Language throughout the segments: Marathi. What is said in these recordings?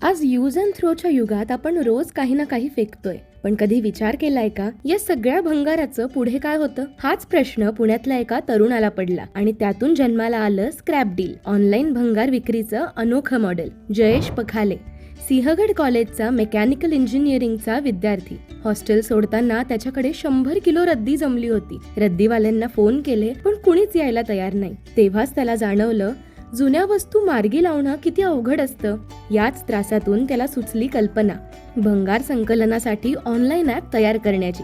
आज यूज अँड थ्रोच्या युगात आपण रोज काही ना काही फेकतोय, पण कधी विचार केलाय का या सगळ्या भंगाराचं पुढे काय होतं? हाच प्रश्न पुण्यातल्या एका तरुणाला पडला आणि त्यातून जन्माला आलं स्क्रॅप डील, ऑनलाईन भंगार विक्रीचं अनोखं मॉडेल. जयेश पखाले, सिंहगड कॉलेजचा मेकॅनिकल इंजिनिअरिंगचा विद्यार्थी. हॉस्टेल सोडताना त्याच्याकडे 100 किलो रद्दी जमली होती. रद्दीवाल्यांना फोन केले पण कुणीच यायला तयार नाही. तेव्हाच त्याला जाणवलं जुन्या वस्तू मार्गी लावणं किती अवघड असतं. याच त्रासातून त्याला सुचली कल्पना, भंगार संकलनासाठी ऑनलाईन ॲप तयार करण्याची.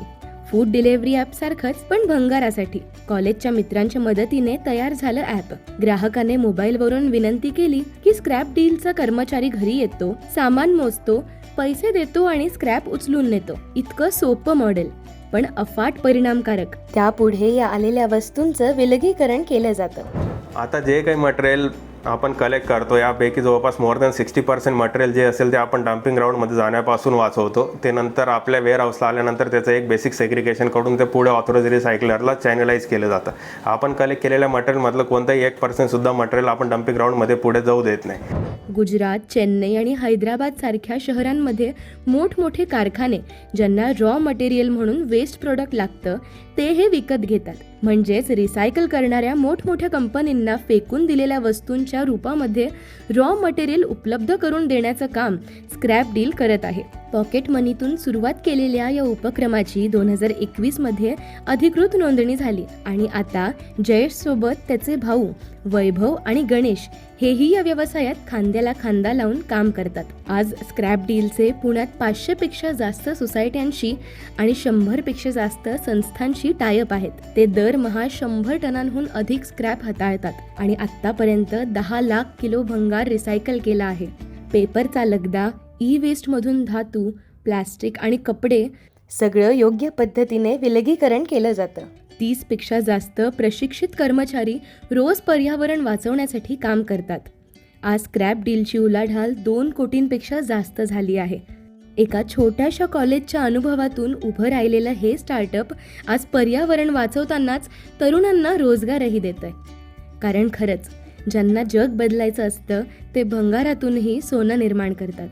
फूड डिलिव्हरी ॲप सारखंच पण भंगारासाठी. कॉलेजच्या मित्रांच्या मदतीने तयार झालं ॲप. ग्राहकाने मोबाईलवरून विनंती केली की स्क्रॅप डीलचा कर्मचारी घरी येतो, सामान मोजतो, पैसे देतो आणि स्क्रॅप उचलून नेतो. इतकं सोपं मॉडेल, पण अफाट परिणामकारक. त्यापुढे या आलेल्या वस्तूंचं विलगीकरण केलं जातं. आता जे काही मटेरियल आपण कलेक्ट करतो यापैकी जवळपास मोर दॅन 60% मटेरियल जे असेल ते आपण डम्पिंग ग्राउंडमध्ये जाण्यापासून वाचवतो. ते नंतर आपल्या वेअर हाऊसला आल्यानंतर त्याचं एक बेसिक सेग्रिगेशन करून ते पुढे ऑथोराइज रिसायकलरला चॅनलाइज केलं जातं. आपण कलेक्ट केलेल्या मटेरियलमधलं कोणताही 1% सुद्धा मटेरियल आपण डम्पिंग ग्राउंडमध्ये पुढे जाऊ देत नाही. गुजरात, चेन्नई आणि हैदराबाद सारख्या शहरांमध्ये मोठमोठे कारखाने ज्यांना रॉ मटेरियल म्हणून वेस्ट प्रोडक्ट लागतं ते हे विकत घेतात. म्हणजेच रिसायकल करणाऱ्या मोठमोठ्या कंपनींना फेकून दिलेल्या वस्तूंच्या रूपामध्ये रॉ मटेरियल उपलब्ध करून देण्याचं काम स्क्रॅप डील करत आहे. पॉकेट मनीतून सुरुवात केलेल्या या उपक्रमाची 2021 मध्ये अधिकृत नोंदणी झाली आणि आता जयेश सोबत त्याचे भाऊ वैभव आणि गणेश हेही या व्यवसायात खांद्याला खांदा लावून काम करतात. आज स्क्रॅप डीलचे पुण्यात 500 पेक्षा जास्त सोसायट्यांशी आणि 100 पेक्षा जास्त संस्थांशी टायअप आहेत. ते दरमहा 100 टनांहून अधिक स्क्रॅप हाताळतात आणि आतापर्यंत 10 लाख किलो भंगार रिसायकल केला आहे. पेपरचा लगदा, ई वेस्ट मधून धातू, प्लास्टिक आणि कपडे सगळं योग्य पद्धतीने विलगीकरण केलं जातं. 30 पेक्षा जास्त प्रशिक्षित कर्मचारी रोज पर्यावरण वाचवण्यासाठी काम करतात. आज स्क्रॅप डीलची उलाढाल 2 कोटींपेक्षा जास्त झाली आहे. एका छोट्याशा कॉलेजच्या अनुभवातून उभं राहिलेलं हे स्टार्टअप आज पर्यावरण वाचवतानाच तरुणांना रोजगारही देतंय. कारण खरंच ज्यांना जग बदलायचं असतं ते भंगारातूनही सोनं निर्माण करतात.